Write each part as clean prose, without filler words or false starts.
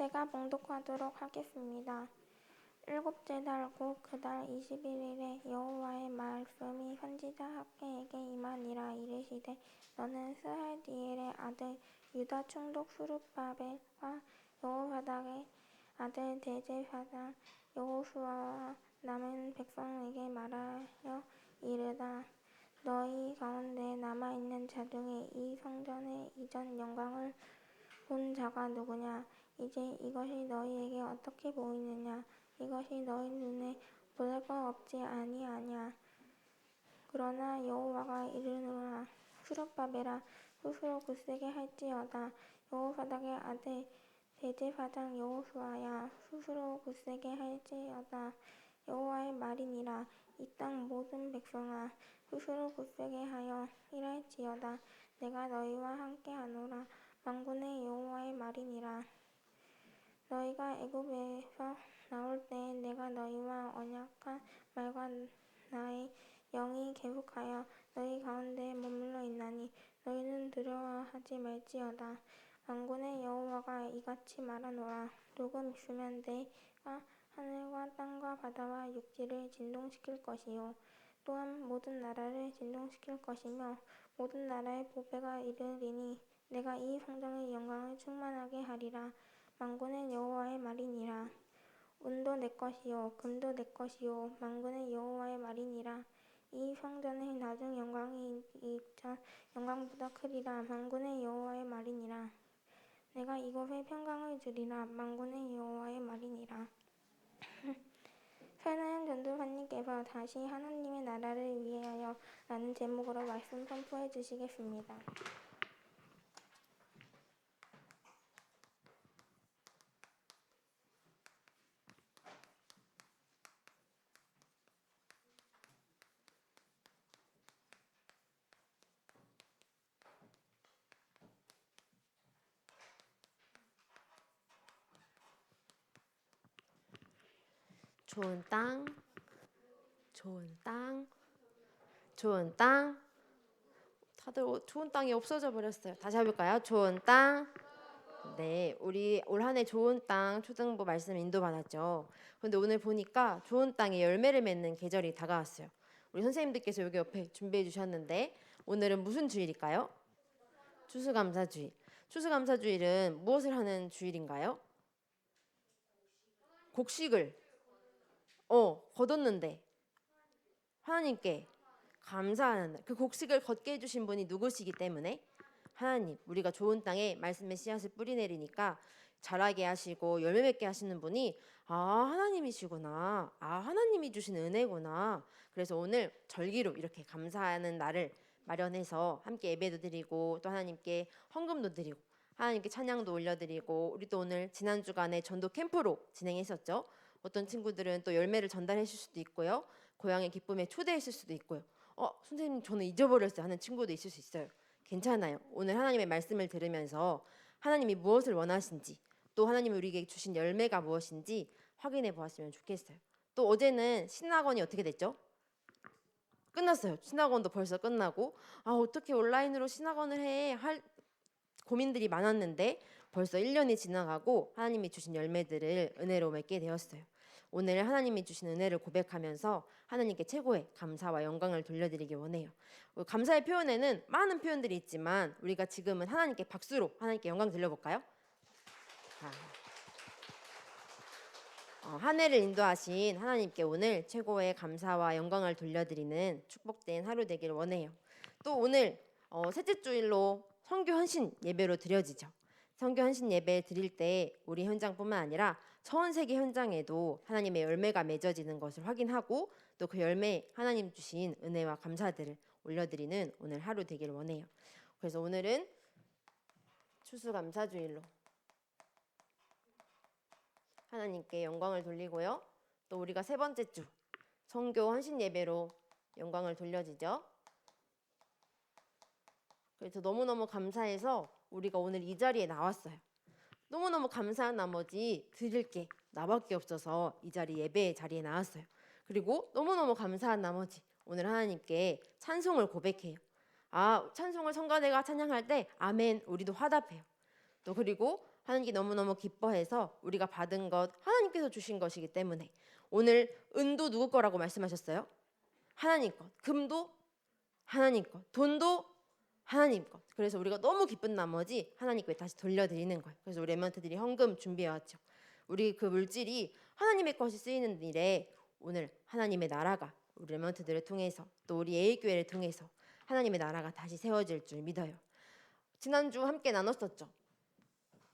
제가 봉독하도록 하겠습니다. 일곱째 달 곧 그 달 21일에 여호와의 말씀이 선지자 학개에게 임하니라. 이르시되 너는 스알디엘의 아들 유다 총독 스룹바벨과 여호사닥의 아들 대제사장 여호수아와 남은 백성에게 말하여 이르다. 너희 가운데 남아있는 자 중에 이 성전의 이전 영광을 본 자가 누구냐? 이제 이것이 너희에게 어떻게 보이느냐? 이것이 너희 눈에 볼거 없지 아니하냐? 그러나 여호와가 이르노라. 스룹바벨아 스스로 굳세게 할지어다. 여호사닥의 아들 대제사장 여호수아야 스스로 굳세게 할지어다. 여호와의 말이니라. 이 땅 모든 백성아 스스로 굳세게 하여 일할지어다. 내가 너희와 함께하노라. 만군의 여호와의 말이니라. 너희가 애굽에서 나올 때에 내가 너희와 언약한 말과 나의 영이 계속하여 너희 가운데 머물러 있나니 너희는 두려워하지 말지어다. 만군의 여호와가 이같이 말하노라. 조금 있으면 내가 하늘과 땅과 바다와 육지를 진동시킬 것이요 또한 모든 나라를 진동시킬 것이며 모든 나라의 보배가 이르리니 내가 이 성전의 영광을 충만하게 하리라. 만군의 여호와의 말이니라. 은도 내 것이요 금도 내 것이요 만군의 여호와의 말이니라. 이 성전의 나중 영광이 이전 영광보다 크리라. 만군의 여호와의 말이니라. 내가 이곳에 평강을 주리라. 만군의 여호와의 말이니라. 설나연 전도사님께서 다시 하나님의 나라를 위하여 라는 제목으로 말씀 선포해 주시겠습니다. 좋은 땅, 좋은 땅, 좋은 땅. 다들 좋은 땅이 없어져 버렸어요. 다시 해볼까요? 좋은 땅. 네, 우리 올 한 해 좋은 땅 초등부 말씀 인도받았죠. 근데 오늘 보니까 좋은 땅에 열매를 맺는 계절이 다가왔어요. 우리 선생님들께서 여기 옆에 준비해 주셨는데 오늘은 무슨 주일일까요? 추수감사주일. 추수감사주일은 무엇을 하는 주일인가요? 곡식을 거뒀는데 하나님께 감사하는 날. 그 곡식을 걷게 해주신 분이 누구시기 때문에 하나님, 우리가 좋은 땅에 말씀의 씨앗을 뿌리내리니까 자라게 하시고 열매 맺게 하시는 분이 하나님이시구나. 하나님이 주신 은혜구나. 그래서 오늘 절기로 이렇게 감사하는 날을 마련해서 함께 예배도 드리고 또 하나님께 헌금도 드리고 하나님께 찬양도 올려드리고 우리 또 오늘 지난 주간에 전도 캠프로 진행했었죠. 어떤 친구들은 또 열매를 전달해 줄 수도 있고요. 고향의 기쁨에 초대했을 수도 있고요. 선생님 저는 잊어버렸어요 하는 친구도 있을 수 있어요. 괜찮아요. 오늘 하나님의 말씀을 들으면서 하나님이 무엇을 원하신지 또 하나님이 우리에게 주신 열매가 무엇인지 확인해 보았으면 좋겠어요. 또 어제는 신학원이 어떻게 됐죠? 끝났어요. 신학원도 벌써 끝나고 어떻게 온라인으로 신학원을 할 고민들이 많았는데 벌써 1년이 지나가고 하나님이 주신 열매들을 은혜로 맺게 되었어요. 오늘 하나님이 주신 은혜를 고백하면서 하나님께 최고의 감사와 영광을 돌려드리기 원해요. 감사의 표현에는 많은 표현들이 있지만 우리가 지금은 하나님께 박수로 하나님께 영광 돌려볼까요? 한 해를 인도하신 하나님께 오늘 최고의 감사와 영광을 돌려드리는 축복된 하루 되길 원해요. 또 오늘 셋째 주일로 선교 헌신 예배로 드려지죠. 선교 헌신 예배 드릴 때 우리 현장뿐만 아니라 전 세계 현장에도 하나님의 열매가 맺어지는 것을 확인하고 또 그 열매 하나님 주신 은혜와 감사들을 올려드리는 오늘 하루 되길 원해요. 그래서 오늘은 추수감사주일로 하나님께 영광을 돌리고요. 또 우리가 세 번째 주 선교 헌신 예배로 영광을 돌려지죠. 그래서 너무너무 감사해서 우리가 오늘 이 자리에 나왔어요. 너무너무 감사한 나머지 드릴 게 나밖에 없어서 이 자리 예배의 자리에 나왔어요. 그리고 너무너무 감사한 나머지 오늘 하나님께 찬송을 고백해요. 찬송을 성가대가 찬양할 때 아멘 우리도 화답해요. 또 그리고 하나님께 너무너무 기뻐해서 우리가 받은 것 하나님께서 주신 것이기 때문에 오늘 은도 누구 거라고 말씀하셨어요? 하나님 것. 금도 하나님 것. 돈도 하나님 것. 그래서 우리가 너무 기쁜 나머지 하나님께 다시 돌려드리는 거예요. 그래서 우리 랩런트들이 헌금 준비해왔죠. 우리 그 물질이 하나님의 것이 쓰이는 일에 오늘 하나님의 나라가 우리 랩런트들을 통해서 또 우리 예일교회를 통해서 하나님의 나라가 다시 세워질 줄 믿어요. 지난주 함께 나눴었죠.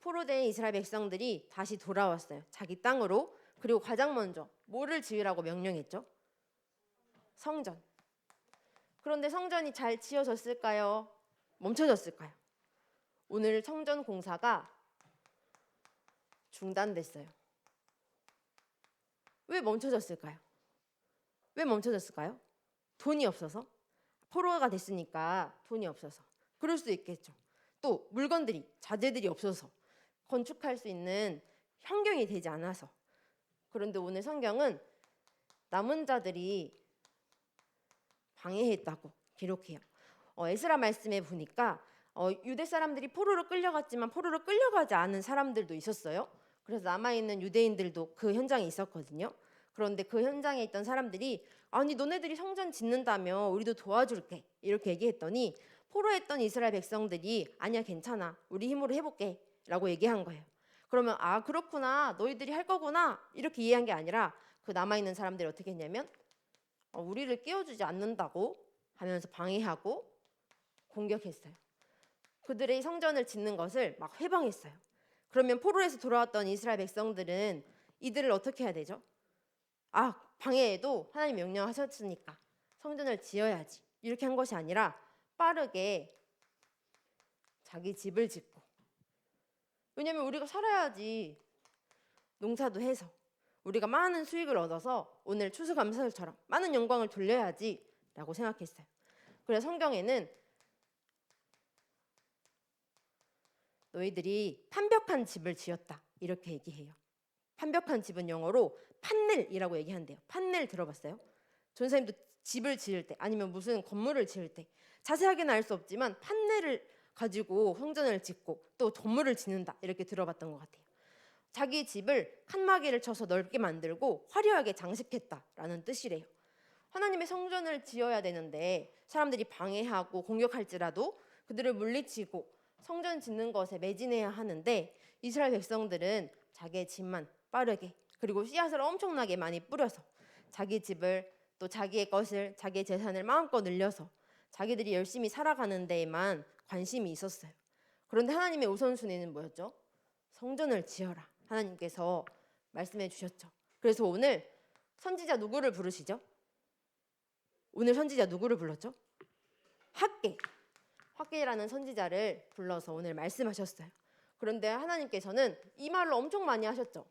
포로된 이스라엘 백성들이 다시 돌아왔어요. 자기 땅으로. 그리고 가장 먼저 뭐를 지으라고 명령했죠? 성전. 그런데 성전이 잘 지어졌을까요? 멈춰졌을까요? 오늘 성전 공사가 중단됐어요. 왜 멈춰졌을까요? 왜 멈춰졌을까요? 돈이 없어서? 포로가 됐으니까 돈이 없어서. 그럴 수도 있겠죠. 또 물건들이, 자재들이 없어서 건축할 수 있는 환경이 되지 않아서. 그런데 오늘 성경은 남은 자들이 방해했다고 기록해요. 에스라 말씀에 보니까 유대 사람들이 포로로 끌려갔지만 포로로 끌려가지 않은 사람들도 있었어요. 그래서 남아있는 유대인들도 그 현장에 있었거든요. 그런데 그 현장에 있던 사람들이 아니 너네들이 성전 짓는다며 우리도 도와줄게 이렇게 얘기했더니 포로했던 이스라엘 백성들이 아니야 괜찮아 우리 힘으로 해볼게 라고 얘기한 거예요. 그러면 아 그렇구나 너희들이 할 거구나 이렇게 이해한 게 아니라 그 남아있는 사람들이 어떻게 했냐면 우리를 끼워주지 않는다고 하면서 방해하고 공격했어요. 그들의 성전을 짓는 것을 막 회방했어요. 그러면 포로에서 돌아왔던 이스라엘 백성들은 이들을 어떻게 해야 되죠? 아 방해해도 하나님 명령하셨으니까 성전을 지어야지 이렇게 한 것이 아니라 빠르게 자기 집을 짓고 왜냐하면 우리가 살아야지 농사도 해서 우리가 많은 수익을 얻어서 오늘 추수감사절처럼 많은 영광을 돌려야지 라고 생각했어요. 그래서 성경에는 너희들이 판벽한 집을 지었다 이렇게 얘기해요. 판벽한 집은 영어로 판넬이라고 얘기한대요. 판넬 들어봤어요? 전사님도 집을 지을 때 아니면 무슨 건물을 지을 때 자세하게는 알 수 없지만 판넬을 가지고 성전을 짓고 또 건물을 짓는다 이렇게 들어봤던 것 같아요. 자기 집을 칸막이를 쳐서 넓게 만들고 화려하게 장식했다라는 뜻이래요. 하나님의 성전을 지어야 되는데 사람들이 방해하고 공격할지라도 그들을 물리치고 성전 짓는 것에 매진해야 하는데 이스라엘 백성들은 자기의 집만 빠르게 그리고 씨앗을 엄청나게 많이 뿌려서 자기 집을 또 자기의 것을 자기의 재산을 마음껏 늘려서 자기들이 열심히 살아가는 데에만 관심이 있었어요. 그런데 하나님의 우선순위는 뭐였죠? 성전을 지어라. 하나님께서 말씀해 주셨죠. 그래서 오늘 선지자 누구를 부르시죠? 오늘 선지자 누구를 불렀죠? 학개라는 선지자를 불러서 오늘 말씀하셨어요. 그런데 하나님께서는 이 말을 엄청 많이 하셨죠.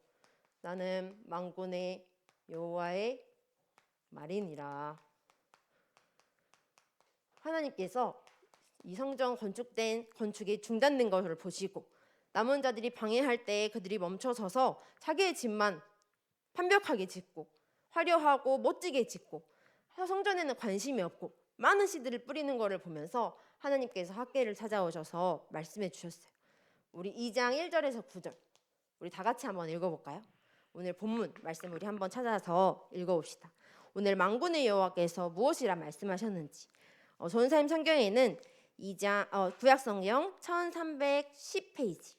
나는 만군의 여호와의 말이니라. 하나님께서 이 성전 건축이 중단된 것을 보시고 남은 자들이 방해할 때 그들이 멈춰서서 자기의 집만 완벽하게 짓고 화려하고 멋지게 짓고 성전에는 관심이 없고 많은 씨들을 뿌리는 것을 보면서 하나님께서 학개를 찾아오셔서 말씀해 주셨어요. 우리 2장 1절에서 9절 우리 다 같이 한번 읽어볼까요? 오늘 본문 말씀 우리 한번 찾아서 읽어봅시다. 오늘 만군의 여호와께서 무엇이라 말씀하셨는지 전사님 성경에는 2장 구약성경 1310페이지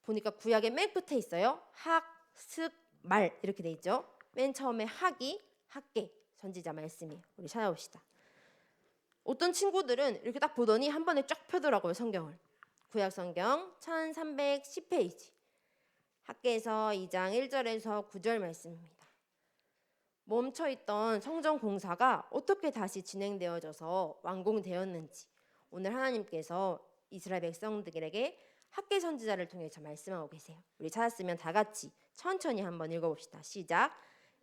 보니까 구약의 맨 끝에 있어요. 학, 습, 말 이렇게 돼 있죠. 맨 처음에 학이 학개 선지자 말씀이에요. 우리 찾아봅시다. 어떤 친구들은 이렇게 딱 보더니 한 번에 쫙 펴더라고요. 성경을. 구약성경 1310페이지 학개에서 2장 1절에서 9절 말씀입니다. 멈춰있던 성전 공사가 어떻게 다시 진행되어져서 완공되었는지 오늘 하나님께서 이스라엘 백성들에게 학개 선지자를 통해서 말씀하고 계세요. 우리 찾았으면 다 같이 천천히 한번 읽어봅시다. 시작.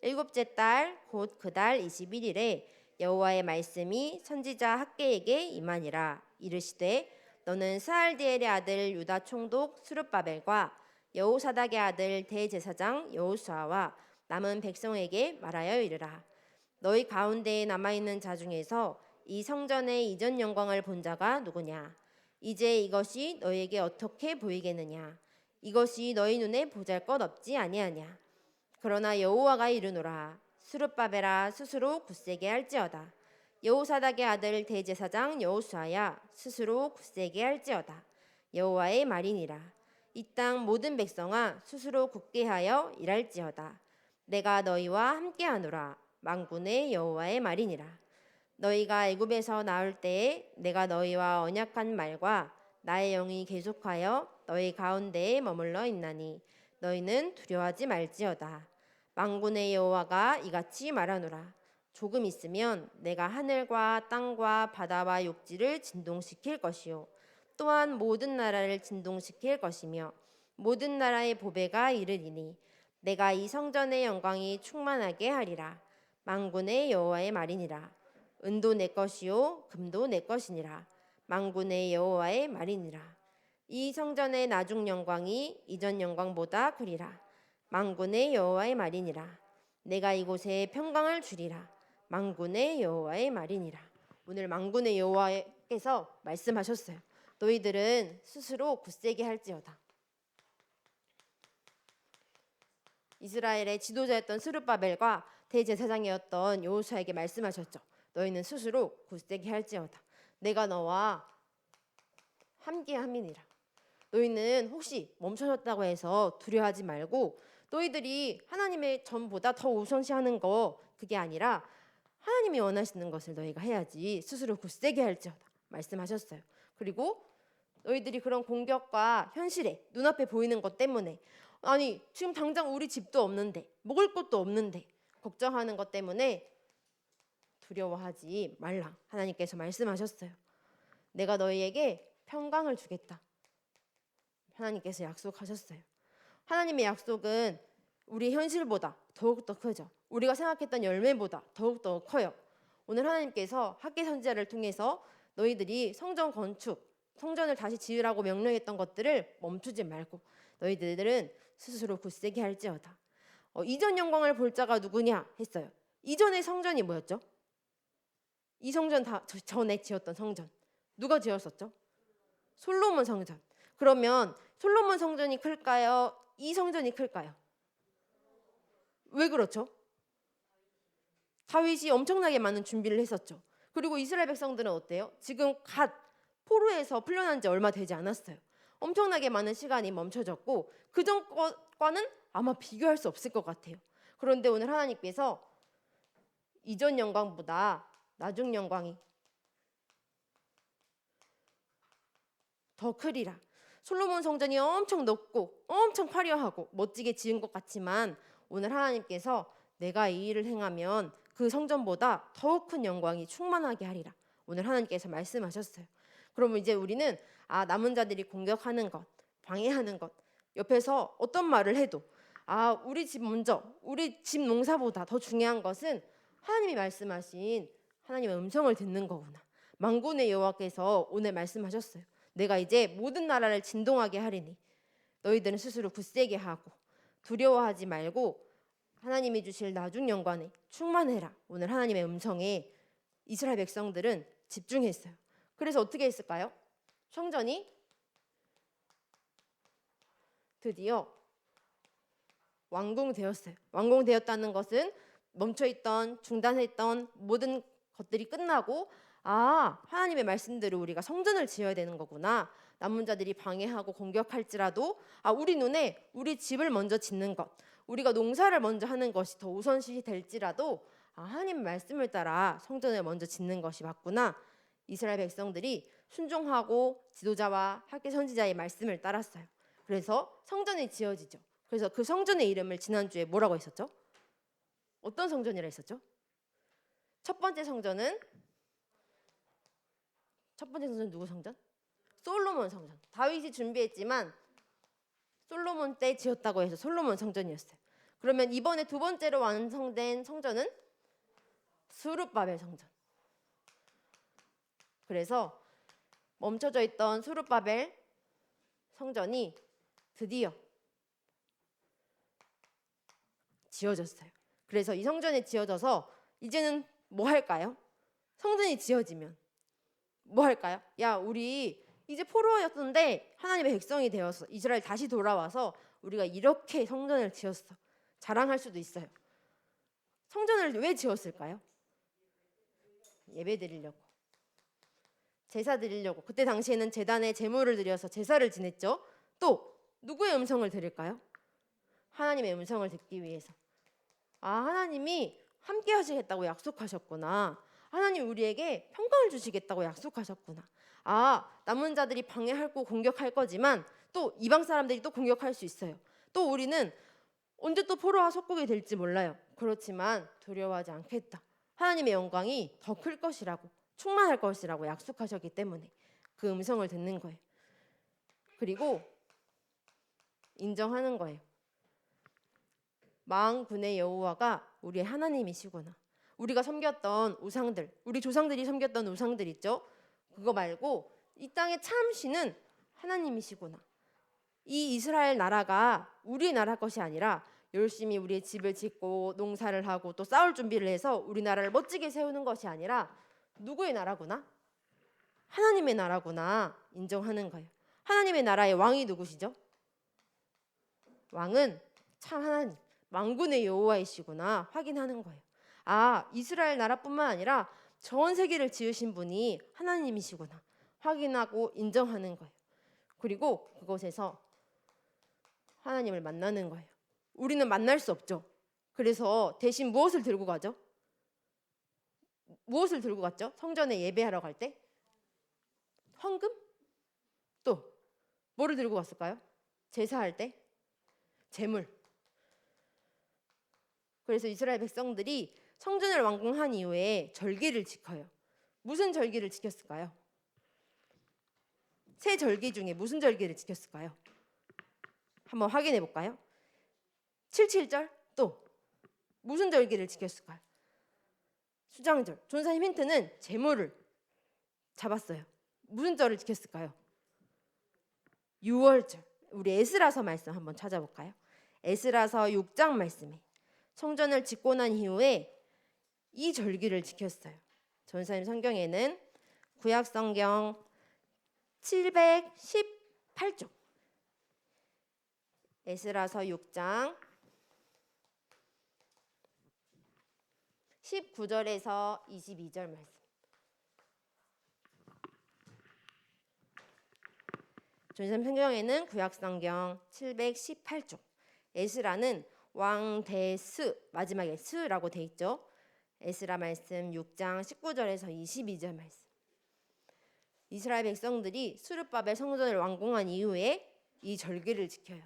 7째 달 곧 그 달 21일에 여호와의 말씀이 선지자 학개에게 임하니라. 이르시되 너는 스알디엘의 아들 유다 총독 스룹바벨과 여호사닥의 아들 대제사장 여호수아와 남은 백성에게 말하여 이르라. 너희 가운데에 남아있는 자 중에서 이 성전의 이전 영광을 본 자가 누구냐? 이제 이것이 너희에게 어떻게 보이겠느냐? 이것이 너희 눈에 보잘것없지 아니하냐? 그러나 여호와가 이르노라. 스룹바벨아 스스로 굳세게 할지어다. 여호사닥의 아들 대제사장 여호수아야 스스로 굳세게 할지어다. 여호와의 말이니라. 이 땅 모든 백성아 스스로 굳게 하여 일할지어다. 내가 너희와 함께하노라. 만군의 여호와의 말이니라. 너희가 애굽에서 나올 때에 내가 너희와 언약한 말과 나의 영이 계속하여 너희 가운데에 머물러 있나니 너희는 두려워하지 말지어다. 만군의 여호와가 이같이 말하노라. 조금 있으면 내가 하늘과 땅과 바다와 육지를 진동시킬 것이요 또한 모든 나라를 진동시킬 것이며 모든 나라의 보배가 이르리니 내가 이 성전의 영광이 충만하게 하리라. 만군의 여호와의 말이니라. 은도 내 것이요 금도 내 것이니라. 만군의 여호와의 말이니라. 이 성전의 나중 영광이 이전 영광보다 크리라. 만군의 여호와의 말이니라. 내가 이곳에 평강을 주리라. 만군의 여호와의 말이니라. 오늘 만군의 여호와께서 말씀하셨어요. 너희들은 스스로 굳세게 할지어다. 이스라엘의 지도자였던 스룹바벨과 대제사장이었던 여호수아에게 말씀하셨죠. 너희는 스스로 굳세게 할지어다. 내가 너와 함께함이니라. 너희는 혹시 멈춰졌다고 해서 두려워하지 말고 너희들이 하나님의 전보다 더 우선시하는 거 그게 아니라 하나님이 원하시는 것을 너희가 해야지 스스로 굳세게 할지어다 말씀하셨어요. 그리고 너희들이 그런 공격과 현실에 눈앞에 보이는 것 때문에 아니 지금 당장 우리 집도 없는데 먹을 것도 없는데 걱정하는 것 때문에 두려워하지 말라 하나님께서 말씀하셨어요. 내가 너희에게 평강을 주겠다 하나님께서 약속하셨어요. 하나님의 약속은 우리 현실보다 더욱더 크죠. 우리가 생각했던 열매보다 더욱더 커요. 오늘 하나님께서 학개 선지자를 통해서 너희들이 성전 건축, 성전을 다시 지으라고 명령했던 것들을 멈추지 말고 너희들은 스스로 굳세게 할지어다. 이전 영광을 볼 자가 누구냐 했어요. 이전의 성전이 뭐였죠? 이 성전 전에 지었던 성전 누가 지었었죠? 솔로몬 성전. 그러면 솔로몬 성전이 클까요? 이 성전이 클까요? 왜 그렇죠? 다윗이 엄청나게 많은 준비를 했었죠. 그리고 이스라엘 백성들은 어때요? 지금 갓 포로에서 풀려난 지 얼마 되지 않았어요. 엄청나게 많은 시간이 멈춰졌고 그 전과는 아마 비교할 수 없을 것 같아요. 그런데 오늘 하나님께서 이전 영광보다 나중 영광이 더 크리라. 솔로몬 성전이 엄청 높고 엄청 화려하고 멋지게 지은 것 같지만 오늘 하나님께서 내가 이 일을 행하면 그 성전보다 더욱 큰 영광이 충만하게 하리라. 오늘 하나님께서 말씀하셨어요. 그러면 이제 우리는 남은 자들이 공격하는 것, 방해하는 것, 옆에서 어떤 말을 해도 우리 집 먼저, 우리 집 농사보다 더 중요한 것은 하나님이 말씀하신 하나님의 음성을 듣는 거구나. 만군의 여호와께서 오늘 말씀하셨어요. 내가 이제 모든 나라를 진동하게 하리니 너희들은 스스로 굳세게 하고 두려워하지 말고 하나님이 주실 나중 영광에 충만해라. 오늘 하나님의 음성에 이스라엘 백성들은 집중했어요. 그래서 어떻게 했을까요? 성전이 드디어 완공되었어요. 완공되었다는 것은 멈춰있던 중단했던 모든 것들이 끝나고 하나님의 말씀대로 우리가 성전을 지어야 되는 거구나. 남은 자들이 방해하고 공격할지라도 우리 눈에 우리 집을 먼저 짓는 것, 우리가 농사를 먼저 하는 것이 더 우선시 될지라도 하나님 말씀을 따라 성전을 먼저 짓는 것이 맞구나. 이스라엘 백성들이 순종하고 지도자와 학개 선지자의 말씀을 따랐어요. 그래서 성전이 지어지죠. 그래서 그 성전의 이름을 지난주에 뭐라고 했었죠? 어떤 성전이라 했었죠? 첫 번째 성전은 누구 성전? 솔로몬 성전. 다윗이 준비했지만 솔로몬 때 지었다고 해서 솔로몬 성전이었어요. 그러면 이번에 두 번째로 완성된 성전은 스룹바벨 성전. 그래서 멈춰져 있던 스룹바벨 성전이 드디어 지어졌어요. 그래서 이 성전이 지어져서 이제는 뭐 할까요? 성전이 지어지면 뭐 할까요? 우리 이제 포로였던데 하나님의 백성이 되어서 이스라엘 다시 돌아와서 우리가 이렇게 성전을 지었어. 자랑할 수도 있어요. 성전을 왜 지었을까요? 예배 드리려고, 제사 드리려고. 그때 당시에는 제단에 제물을 드려서 제사를 지냈죠. 또 누구의 음성을 들을까요? 하나님의 음성을 듣기 위해서. 하나님이 함께 하시겠다고 약속하셨구나. 하나님 우리에게 평강을 주시겠다고 약속하셨구나. 남은 자들이 방해하고 공격할 거지만 또 이방 사람들이 또 공격할 수 있어요. 또 우리는 언제 또 포로와 속국이 될지 몰라요. 그렇지만 두려워하지 않겠다. 하나님의 영광이 더 클 것이라고, 충만할 것이라고 약속하셨기 때문에 그 음성을 듣는 거예요. 그리고 인정하는 거예요. 만군의 여호와가 우리의 하나님이시구나. 우리가 섬겼던 우상들, 우리 조상들이 섬겼던 우상들 있죠? 그거 말고 이 땅의 참 신은 하나님이시구나. 이 이스라엘 나라가 우리의 나라 것이 아니라 열심히 우리의 집을 짓고 농사를 하고 또 싸울 준비를 해서 우리나라를 멋지게 세우는 것이 아니라 누구의 나라구나? 하나님의 나라구나 인정하는 거예요. 하나님의 나라의 왕이 누구시죠? 왕은 참 하나님, 만군의 여호와이시구나 확인하는 거예요. 이스라엘 나라뿐만 아니라 전 세계를 지으신 분이 하나님이시구나 확인하고 인정하는 거예요. 그리고 그곳에서 하나님을 만나는 거예요. 우리는 만날 수 없죠. 그래서 대신 무엇을 들고 가죠? 무엇을 들고 갔죠? 성전에 예배하러 갈 때? 헌금? 또 뭐를 들고 갔을까요? 제사할 때? 제물. 그래서 이스라엘 백성들이 성전을 완공한 이후에 절기를 지켜요. 무슨 절기를 지켰을까요? 세 절기 중에 무슨 절기를 지켰을까요? 한번 확인해 볼까요? 77절. 또 무슨 절기를 지켰을까요? 수장절. 전사님 힌트는 제물을 잡았어요. 무슨 절을 지켰을까요? 6월절. 우리 에스라서 말씀 한번 찾아볼까요? 에스라서 6장 말씀에 성전을 짓고 난 이후에 이 절기를 지켰어요. 전사님 성경에는 구약 성경 718쪽 에스라서 6장 19절에서 22절 말씀. 전사님 성경에는 구약 성경 718쪽 에스라는 왕대스 마지막에 스라고 돼 있죠. 에스라 말씀 6장 19절에서 22절 말씀. 이스라엘 백성들이 스룹바벨 성전을 완공한 이후에 이 절기를 지켜요.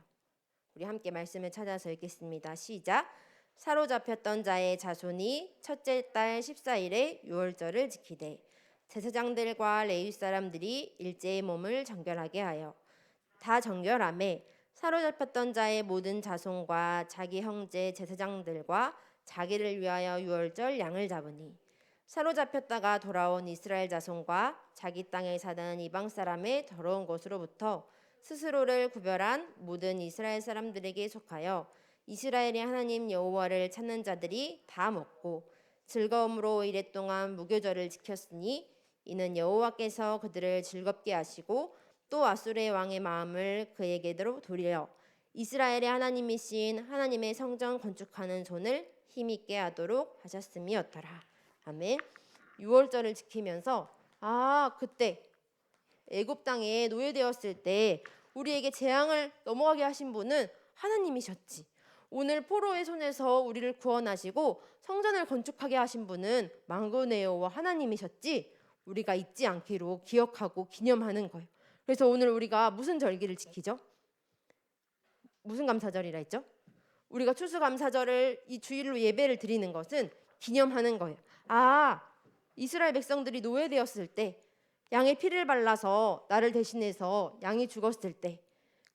우리 함께 말씀을 찾아서 읽겠습니다. 시작. 사로잡혔던 자의 자손이 첫째 달 14일에 유월절을 지키되 제사장들과 레위 사람들이 일제의 몸을 정결하게 하여 다 정결함에 사로잡혔던 자의 모든 자손과 자기 형제 제사장들과 자기를 위하여 유월절 양을 잡으니 사로잡혔다가 돌아온 이스라엘 자손과 자기 땅에 사는 이방 사람의 더러운 것으로부터 스스로를 구별한 모든 이스라엘 사람들에게 속하여 이스라엘의 하나님 여호와를 찾는 자들이 다 먹고 즐거움으로 이랫동안 무교절을 지켰으니 이는 여호와께서 그들을 즐겁게 하시고 또 아수르의 왕의 마음을 그에게로 돌려 이스라엘의 하나님이신 하나님의 성전 건축하는 손을 힘있게 하도록 하셨음이었더라. 아멘. 유월절을 지키면서 그때 애굽 땅에 노예되었을 때 우리에게 재앙을 넘어가게 하신 분은 하나님이셨지. 오늘 포로의 손에서 우리를 구원하시고 성전을 건축하게 하신 분은 만군의 여호와 하나님이셨지. 우리가 잊지 않기로 기억하고 기념하는 거예요. 그래서 오늘 우리가 무슨 절기를 지키죠? 무슨 감사절이라 했죠? 우리가 추수감사절을 이 주일로 예배를 드리는 것은 기념하는 거예요. 이스라엘 백성들이 노예되었을 때 양의 피를 발라서 나를 대신해서 양이 죽었을 때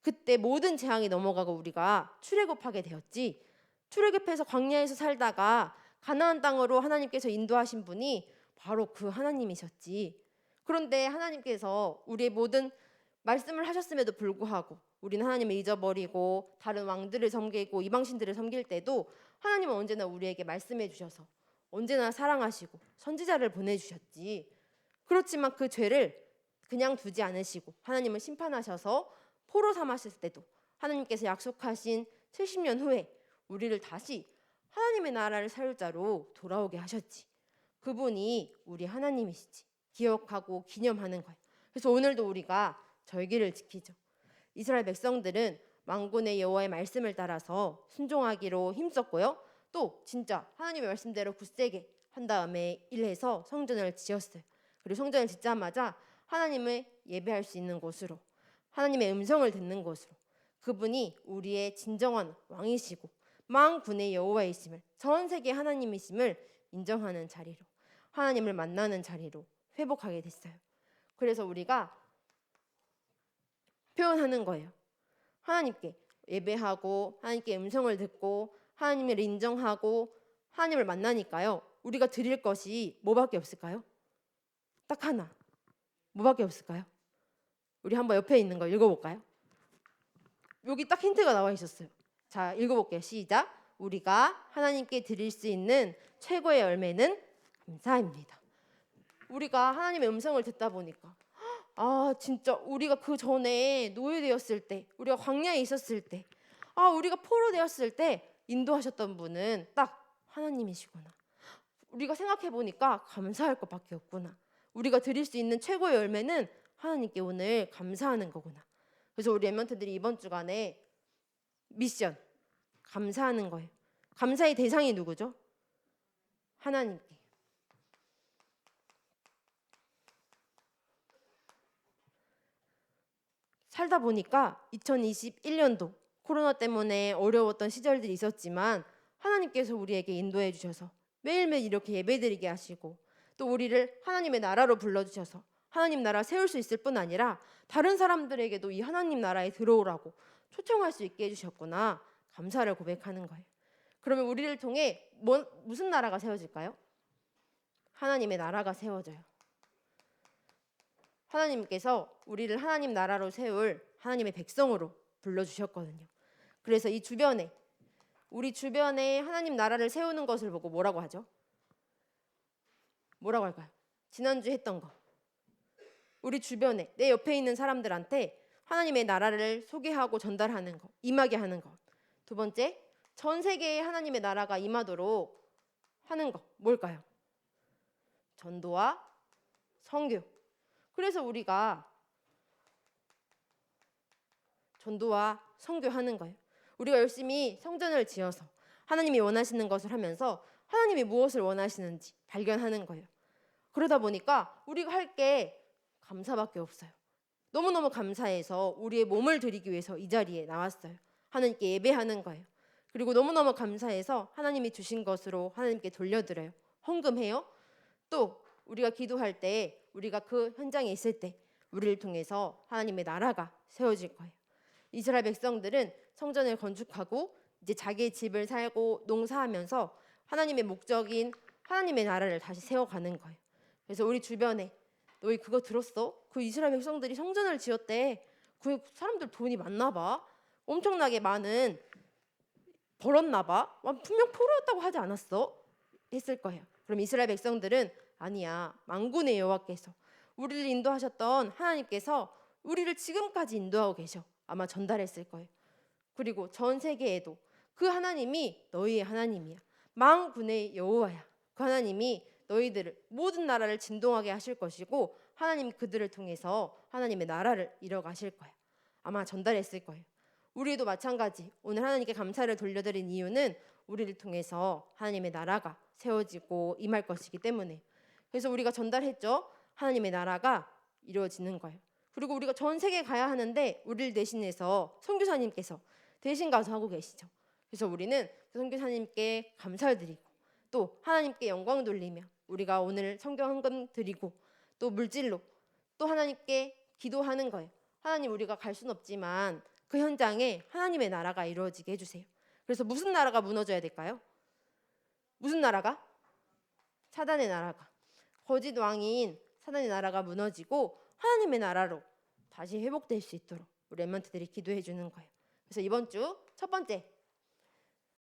그때 모든 재앙이 넘어가고 우리가 출애굽하게 되었지. 출애굽해서 광야에서 살다가 가나안 땅으로 하나님께서 인도하신 분이 바로 그 하나님이셨지. 그런데 하나님께서 우리의 모든 말씀을 하셨음에도 불구하고 우리는 하나님을 잊어버리고 다른 왕들을 섬기고 이방신들을 섬길 때도 하나님은 언제나 우리에게 말씀해 주셔서 언제나 사랑하시고 선지자를 보내주셨지. 그렇지만 그 죄를 그냥 두지 않으시고 하나님은 심판하셔서 포로 삼았을 때도 하나님께서 약속하신 70년 후에 우리를 다시 하나님의 나라를 세울 자로 돌아오게 하셨지. 그분이 우리 하나님이시지. 기억하고 기념하는 거예요. 그래서 오늘도 우리가 절기를 지키죠. 이스라엘 백성들은 만군의 여호와의 말씀을 따라서 순종하기로 힘썼고요. 또 진짜 하나님의 말씀대로 굳세게 한 다음에 일해서 성전을 지었어요. 그리고 성전을 짓자마자 하나님을 예배할 수 있는 곳으로, 하나님의 음성을 듣는 곳으로, 그분이 우리의 진정한 왕이시고 만군의 여호와이심을, 전 세계 하나님이심을 인정하는 자리로, 하나님을 만나는 자리로 회복하게 됐어요. 그래서 우리가 표현하는 거예요. 하나님께 예배하고 하나님께 음성을 듣고 하나님을 인정하고 하나님을 만나니까요. 우리가 드릴 것이 뭐밖에 없을까요? 딱 하나. 뭐밖에 없을까요? 우리 한번 옆에 있는 거 읽어볼까요? 여기 딱 힌트가 나와 있었어요. 자, 읽어볼게요. 시작. 우리가 하나님께 드릴 수 있는 최고의 열매는 감사입니다. 우리가 하나님의 음성을 듣다 보니까 진짜 우리가 그 전에 노예되었을 때, 우리가 광야에 있었을 때, 우리가 포로 되었을 때 인도하셨던 분은 딱 하나님이시구나. 우리가 생각해 보니까 감사할 것밖에 없구나. 우리가 드릴 수 있는 최고의 열매는 하나님께 오늘 감사하는 거구나. 그래서 우리 랩런트들이 이번 주간에 미션 감사하는 거예요. 감사의 대상이 누구죠? 하나님께. 살다 보니까 2021년도 코로나 때문에 어려웠던 시절들이 있었지만 하나님께서 우리에게 인도해 주셔서 매일매일 이렇게 예배드리게 하시고 또 우리를 하나님의 나라로 불러주셔서 하나님 나라 세울 수 있을 뿐 아니라 다른 사람들에게도 이 하나님 나라에 들어오라고 초청할 수 있게 해주셨구나. 감사를 고백하는 거예요. 그러면 우리를 통해 무슨 나라가 세워질까요? 하나님의 나라가 세워져요. 하나님께서 우리를 하나님 나라로 세울 하나님의 백성으로 불러주셨거든요. 그래서 우리 주변에 하나님 나라를 세우는 것을 보고 뭐라고 하죠? 뭐라고 할까요? 지난주에 했던 거. 우리 주변에 내 옆에 있는 사람들한테 하나님의 나라를 소개하고 전달하는 거, 임하게 하는 거. 두 번째, 전 세계에 하나님의 나라가 임하도록 하는 거 뭘까요? 전도와 선교. 그래서 우리가 전도와 선교하는 거예요. 우리가 열심히 성전을 지어서 하나님이 원하시는 것을 하면서 하나님이 무엇을 원하시는지 발견하는 거예요. 그러다 보니까 우리가 할 게 감사밖에 없어요. 너무너무 감사해서 우리의 몸을 드리기 위해서 이 자리에 나왔어요. 하나님께 예배하는 거예요. 그리고 너무너무 감사해서 하나님이 주신 것으로 하나님께 돌려드려요. 헌금해요. 또 우리가 기도할 때 우리가 그 현장에 있을 때 우리를 통해서 하나님의 나라가 세워질 거예요. 이스라엘 백성들은 성전을 건축하고 이제 자기의 집을 살고 농사하면서 하나님의 목적인 하나님의 나라를 다시 세워가는 거예요. 그래서 우리 주변에 너희 그거 들었어? 그 이스라엘 백성들이 성전을 지었대. 그 사람들 돈이 많나 봐. 엄청나게 많은 벌었나 봐. 분명 포로였다고 하지 않았어? 했을 거예요. 그럼 이스라엘 백성들은 아니야. 만군의 여호와께서 우리를 인도하셨던 하나님께서 우리를 지금까지 인도하고 계셔. 아마 전달했을 거예요. 그리고 전 세계에도 그 하나님이 너희의 하나님이야. 만군의 여호와야. 그 하나님이 너희들을 모든 나라를 진동하게 하실 것이고 하나님이 그들을 통해서 하나님의 나라를 이뤄가실 거야. 아마 전달했을 거예요. 우리도 마찬가지. 오늘 하나님께 감사를 돌려드린 이유는 우리를 통해서 하나님의 나라가 세워지고 임할 것이기 때문에. 그래서 우리가 전달했죠. 하나님의 나라가 이루어지는 거예요. 그리고 우리가 전 세계에 가야 하는데 우리를 대신해서 선교사님께서 대신 가서 하고 계시죠. 그래서 우리는 선교사님께 감사를 드리고 또 하나님께 영광 돌리며 우리가 오늘 성경 헌금 드리고 또 물질로 또 하나님께 기도하는 거예요. 하나님 우리가 갈 수는 없지만 그 현장에 하나님의 나라가 이루어지게 해주세요. 그래서 무슨 나라가 무너져야 될까요? 무슨 나라가? 사단의 나라가. 거짓 왕인 사단의 나라가 무너지고 하나님의 나라로 다시 회복될 수 있도록 우리 랩런트들이 기도해 주는 거예요. 그래서 이번 주 첫 번째